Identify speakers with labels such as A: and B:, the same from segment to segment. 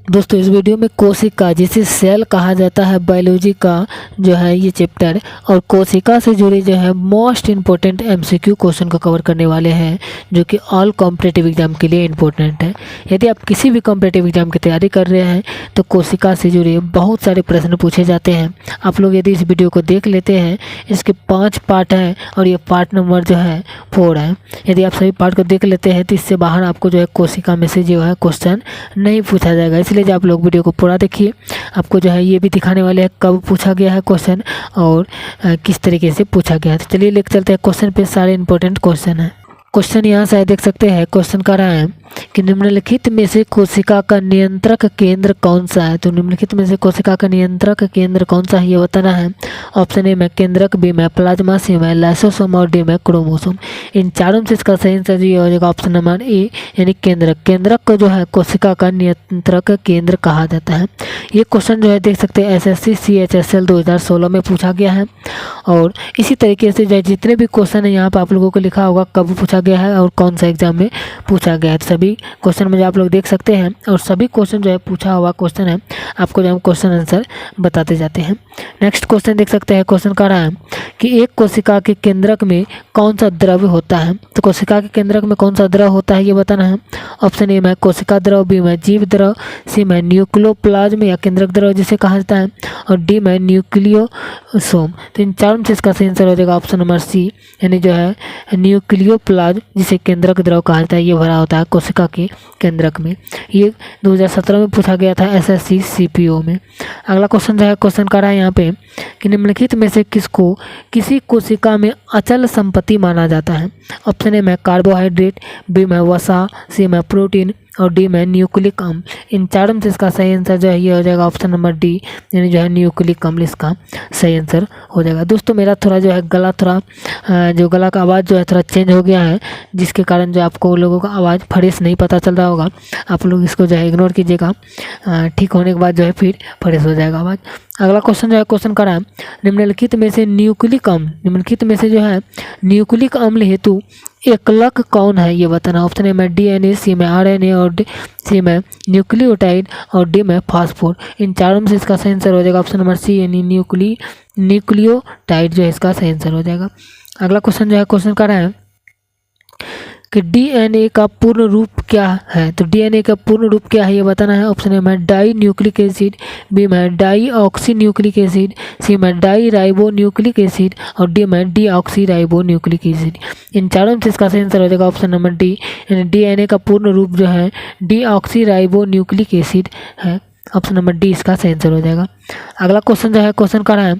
A: दोस्तों इस वीडियो में कोशिका जिसे सेल कहा जाता है बायोलॉजी का जो है ये चैप्टर और कोशिका से जुड़े जो है मोस्ट इम्पोर्टेंट एमसीक्यू क्वेश्चन को कवर करने वाले हैं जो कि ऑल कॉम्पिटिटिव एग्जाम के लिए इम्पोर्टेंट है। यदि आप किसी भी कॉम्पिटिटिव एग्जाम की तैयारी कर रहे हैं तो कोशिका से जुड़े बहुत सारे प्रश्न पूछे जाते हैं। आप लोग यदि इस वीडियो को देख लेते हैं, इसके 5 पार्ट हैं और ये पार्ट नंबर जो है 4 है। यदि आप सभी पार्ट को देख लेते हैं तो इससे बाहर आपको जो है कोशिका में से जो है क्वेश्चन नहीं पूछा जाएगा। इसलिए जो आप लोग वीडियो को पूरा देखिए, आपको जो है ये भी दिखाने वाले हैं कब पूछा गया है क्वेश्चन और किस तरीके से पूछा गया है। तो चलिए लेकर चलते हैं क्वेश्चन पे। सारे इंपॉर्टेंट क्वेश्चन है। क्वेश्चन यहाँ से देख सकते हैं। क्वेश्चन कर रहा है कि निम्नलिखित में से कोशिका का नियंत्रक केंद्र कौन सा है। तो निम्नलिखित में से कोशिका का नियंत्रक केंद्र कौन सा है ये बताना है। ऑप्शन ए में केंद्रक, बी में प्लाज्मा, सी में लाइसोसोम और डी में क्रोमोसोम। इन चारों में से इसका सही आंसर ये हो जाएगा ऑप्शन नंबर ए यानी केंद्रक। केंद्रक को जो है कोशिका का नियंत्रक केंद्र कहा जाता है। ये क्वेश्चन जो है देख सकते हैं SSC CHSL 2016 में पूछा गया है और इसी तरीके से जो है जितने भी क्वेश्चन है यहाँ पर आप लोगों को लिखा होगा कब पूछा गया है और कौन सा एग्जाम में पूछा गया है। सभी क्वेश्चन में जो आप लोग देख सकते हैं और सभी क्वेश्चन जो है पूछा हुआ क्वेश्चन है, आपको जो हम क्वेश्चन आंसर बताते जाते हैं। नेक्स्ट क्वेश्चन देख सकते हैं। क्वेश्चन कह रहा है कि एक कोशिका के केंद्रक में कौन सा द्रव्य होता है। तो कोशिका के केंद्रक में कौन सा द्रव होता है ये बताना है। ऑप्शन ए में कोशिका द्रव, बी में जीव द्रव, सी में न्यूक्लियोप्लाज्म या केंद्रक द्रव जिसे कहा जाता है और डी में न्यूक्लियोसोम। तो इन चारों में से इसका सही आंसर हो जाएगा ऑप्शन नंबर सी यानी जो है न्यूक्लियोप्लाज्म जिसे केंद्रक द्रव कहा जाता है ये भरा होता है कोशिका के केंद्रक में। ये 2017 में पूछा गया था SSC CPO में। अगला क्वेश्चन जो है क्वेश्चन कर रहा है यहाँ पे कि निम्नलिखित में से किसको किसी कोशिका में अचल संपत्ति माना जाता है। ऑप्शन ए में कार्बोहाइड्रेट, बी में वसा, सी में प्रोटीन और डी में न्यूक्लिक अम्ल। इन चारों में से इसका सही आंसर जो है ये हो जाएगा ऑप्शन नंबर डी यानी जो है न्यूक्लिक अम्ल इसका सही आंसर हो जाएगा। दोस्तों मेरा थोड़ा जो है गला जो गला का आवाज़ जो है थोड़ा चेंज हो गया है, जिसके कारण जो आपको लोगों का आवाज़ फ्रेश नहीं पता चल रहा होगा। आप लोग इसको जो है इग्नोर कीजिएगा, ठीक होने के बाद जो है फिर फ्रेश हो जाएगा आवाज़। अगला क्वेश्चन जो है क्वेश्चन करा है निम्नलिखित में से न्यूक्लिक अम्ल, निम्नलिखित में से जो है न्यूक्लिक अम्ल हेतु एकलक कौन है ये बताना। ऑप्शन ए में DNA, सी में RNA और सी में न्यूक्लियोटाइड और डी में फास्फोर। इन चारों में से इसका सही आंसर हो जाएगा ऑप्शन नंबर सी यानी न्यूक्लियोटाइड जो है इसका सही आंसर हो जाएगा। अगला क्वेश्चन जो है क्वेश्चन कर रहा है कि DNA का पूर्ण रूप क्या है। तो DNA का पूर्ण रूप क्या है ये बताना है। ऑप्शन ए में डाई न्यूक्लिक एसिड, बी में di oxy nucleic acid, C में डाई राइबो न्यूक्लिक एसिड और डी में D oxy ribo nucleic acid. इन चारों में से इसका सही आंसर हो जाएगा ऑप्शन नंबर डी यानी DNA का पूर्ण रूप जो है D oxy ribo nucleic acid है। ऑप्शन नंबर डी इसका सही आंसर हो जाएगा। अगला क्वेश्चन जो है क्वेश्चन कर रहा है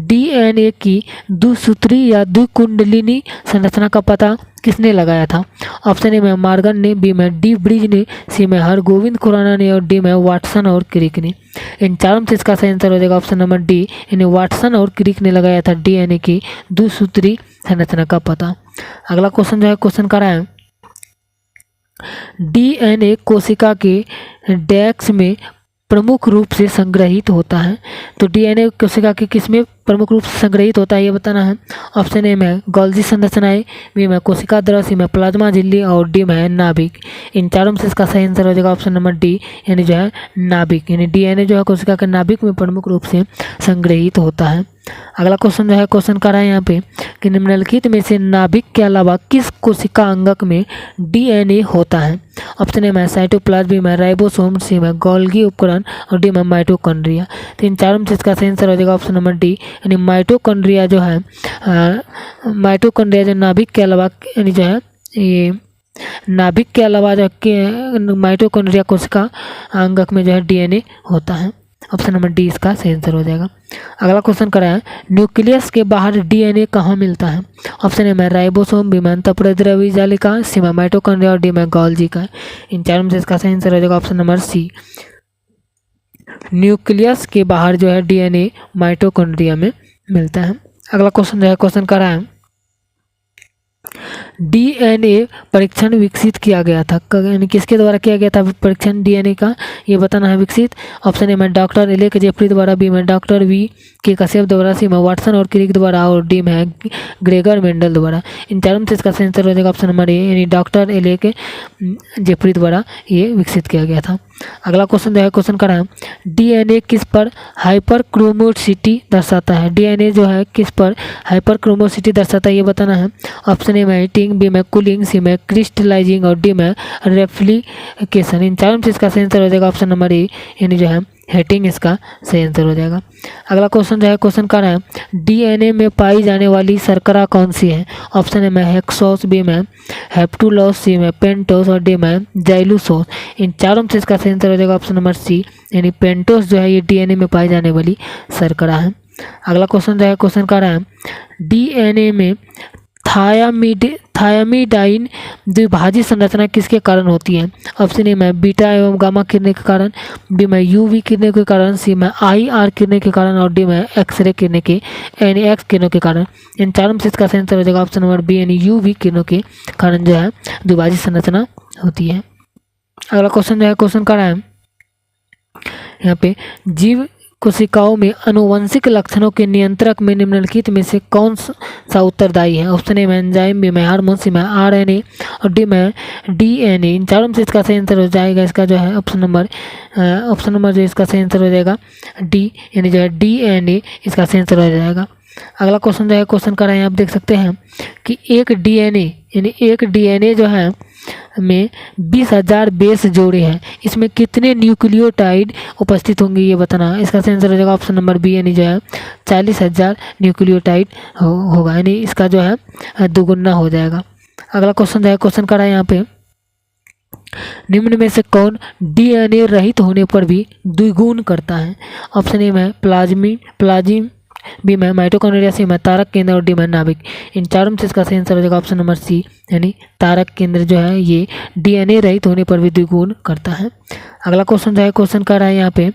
A: DNA की द्विसूत्री या द्विकुंडलिनी संरचना का पता किसने लगाया था। ऑप्शन ए में मॉर्गन ने, बी में डी ब्रिज ने, सी में हरगोविंद खुराना ने और डी में वाटसन और क्रिक ने। इन चारों में से इसका सही आंसर हो जाएगा ऑप्शन नंबर डी यानी वाटसन और क्रिक ने लगाया था DNA की द्विसूत्री संरचना का पता। अगला क्वेश्चन जो है क्वेश्चन कर रहा है DNA कोशिका के डैक्स में प्रमुख रूप से संग्रहित होता है। तो DNA कोशिका के किस में प्रमुख रूप से संग्रहित होता है ये बताना है। ऑप्शन ए में गोल्जी संरचनाएं, बी में कोशिका द्रव, सी में प्लाज्मा झिल्ली और डी में नाभिक। इन चारों में से इसका सही आंसर हो जाएगा ऑप्शन नंबर डी यानी जो है नाभिक यानी DNA जो है कोशिका के नाभिक में प्रमुख रूप से संग्रहित होता है। अगला क्वेश्चन जो है क्वेश्चन कर रहा है यहाँ पे कि निम्नलिखित में से नाभिक के अलावा किस कोशिका अंगक में DNA होता है। ऑप्शन ए में साइटोप्लाज्म, बी में राइबोसोम, सी में गोल्गी उपकरण और डी में माइटोकॉन्ड्रिया। तो इन चारों में से इसका सही आंसर हो जाएगा ऑप्शन नंबर डी यानी माइटोकॉन्ड्रिया जो है माइटोकॉन्ड्रिया जो नाभिक के अलावा यानी जो है ये नाभिक के अलावा जो माइटोकॉन्ड्रिया कोशिका अंगक में जो है DNA होता है। ऑप्शन नंबर डी इसका सही आंसर हो जाएगा। अगला क्वेश्चन करा है न्यूक्लियस के बाहर DNA कहाँ मिलता है। ऑप्शन ए में राइबोसोम, बी में अंतःप्रेद्रव्य जालिका, सी में माइटोकॉन्ड्रिया और डी में गोल्जी का। इन चारों में से इसका सही आंसर हो जाएगा ऑप्शन नंबर सी न्यूक्लियस के बाहर जो है DNA माइटोकॉन्ड्रिया में मिलता है। अगला क्वेश्चन जो है क्वेश्चन कर रहा है DNA परीक्षण विकसित किया गया था, यानी किसके द्वारा किया गया था परीक्षण DNA का ये बताना है विकसित। ऑप्शन ए में डॉक्टर एलेक जेफरी द्वारा, बी में डॉक्टर V.K. कश्यप द्वारा, सी में वाटसन और क्रिक द्वारा और डी में ग्रेगर मेंडल द्वारा। इन चारों में से इसका आंसर हो जाएगा ऑप्शन नंबर ए यानी डॉक्टर एलेक जेफरी द्वारा ये विकसित किया गया था। अगला क्वेश्चन जो है क्वेश्चन का है डीएनए किस पर हाइपरक्रोमोसिटी दर्शाता है। डीएनए जो है किस पर हाइपरक्रोमोसिटी दर्शाता है ये बताना है। ऑप्शन ए में हीटिंग, बी में कूलिंग, सी में क्रिस्टलाइजिंग और डी में रेफ्लिकेशन। इन चारों में से इसका सही आंसर हो जाएगा ऑप्शन नंबर ए यानी जो है हीटिंग इसका सही आंसर हो जाएगा। अगला क्वेश्चन जो है क्वेश्चन का है डीएनए में पाई जाने वाली शर्करा कौन सी है। ऑप्शन ए में हेक्सोस, बी में हेप्टुलोस, सी में पेंटोस और डी में जाइलूसोस। इन चारों में से इसका सही आंसर हो जाएगा ऑप्शन नंबर सी यानी पेंटोस जो है ये डीएनए में पाई जाने वाली शर्करा है। अगला क्वेश्चन जो है क्वेश्चन का है डीएनए में थायामीडाइन द्विभाजित संरचना किसके कारण होती है। ऑप्शन ए में बीटा एवं गामा किरणें के कारण, बी में यूवी किरणें के कारण, सी में आईआर किरणें के कारण और डी में एक्सरे किरणें के यानी एक्स किरणों के कारण। इन चारों में से इसका सही आंसर हो जाएगा ऑप्शन नंबर बी यानी यूवी किरणों के कारण जो है द्विभाजित संरचना होती है। अगला क्वेश्चन जो है क्वेश्चन का है यहाँ पे जीव कोशिकाओं में आनुवंशिक लक्षणों के नियंत्रक में निम्नलिखित में से कौन सा उत्तरदायी है। ऑप्शन ए में एंजाइम, बी में हार्मोन, सी में आरएनए और डी में डीएनए। इन चारों में से इसका सही आंसर हो जाएगा इसका जो है ऑप्शन नंबर जो इसका सही आंसर हो जाएगा डी यानी जो है डीएनए इसका सही आंसर हो जाएगा। अगला क्वेश्चन जो है क्वेश्चन कर रहे हैं आप देख सकते हैं कि एक डीएनए जो है में 20,000 बेस जोड़े हैं, इसमें कितने न्यूक्लियोटाइड उपस्थित होंगे ये बताना है। इसका सही आंसर हो जाएगा ऑप्शन नंबर बी यानी जो है 40,000 न्यूक्लियोटाइड होगा यानी इसका जो है दुगुना हो जाएगा। अगला क्वेश्चन जो है क्वेश्चन कर रहा है यहाँ पे निम्न में से कौन डीएनए रहित होने पर भी द्विगुण करता है। ऑप्शन ए में प्लाज्म, बी में माइटोकॉन्ड्रिया, सी में तारक केंद्र और डी में नाभिक। इन चारों में से इसका सही आंसर हो जाएगा ऑप्शन नंबर सी यानी तारक केंद्र जो है ये डीएनए रहित होने पर भी द्विगुण करता है। अगला क्वेश्चन जो है क्वेश्चन कर रहा है यहाँ पे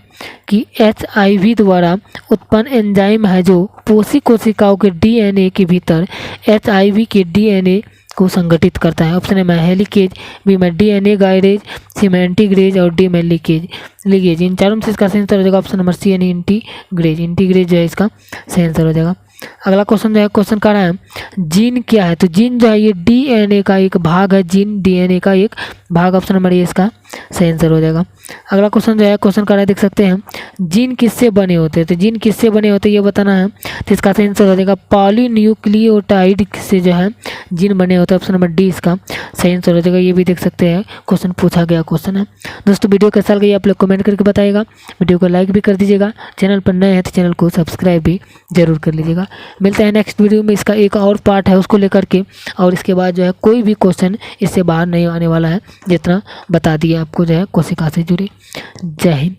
A: कि एचआईवी द्वारा उत्पन्न एंजाइम है जो पोषी कोशिकाओं के डीएनए के भीतर एचआईवी के डीएनए को संगठित करता है। ऑप्शन ए में हेलिकेज, बी में डीएनए गाइडेज, सी में एंटीग्रेज और डी में लिगेज। इन चारों में से इसका सही आंसर हो जाएगा ऑप्शन नंबर सी यानी इंटीग्रेज जो है इसका सही आंसर हो जाएगा। अगला क्वेश्चन जो है क्वेश्चन का है जीन क्या है। तो जीन जो है ये डीएनए का एक भाग है, जीन डीएनए का एक भाग ऑप्शन नंबर ए इसका सही आंसर हो जाएगा। अगला क्वेश्चन जो है क्वेश्चन का है देख सकते हैं जीन किससे बने होते हैं। तो जीन किससे बने होते हैं ये बताना है। तो इसका सही आंसर हो जाएगा पॉलीन्यूक्लियोटाइड से जो है जीन बने होते हैं ऑप्शन नंबर डी इसका सही आंसर हो जाएगा। ये भी देख सकते हैं क्वेश्चन पूछा गया क्वेश्चन है। दोस्तों वीडियो कैसा लगा ये आप लोग कमेंट करके बताइएगा, वीडियो को लाइक भी कर दीजिएगा, चैनल पर नए हैं तो चैनल को सब्सक्राइब भी जरूर कर लीजिएगा। मिलते हैं नेक्स्ट वीडियो में, इसका एक और पार्ट है उसको लेकर के, और इसके बाद जो है कोई भी क्वेश्चन इससे बाहर नहीं आने वाला है जितना बता दिया आपको जो है कोशिका से जुड़े। जय हिंद।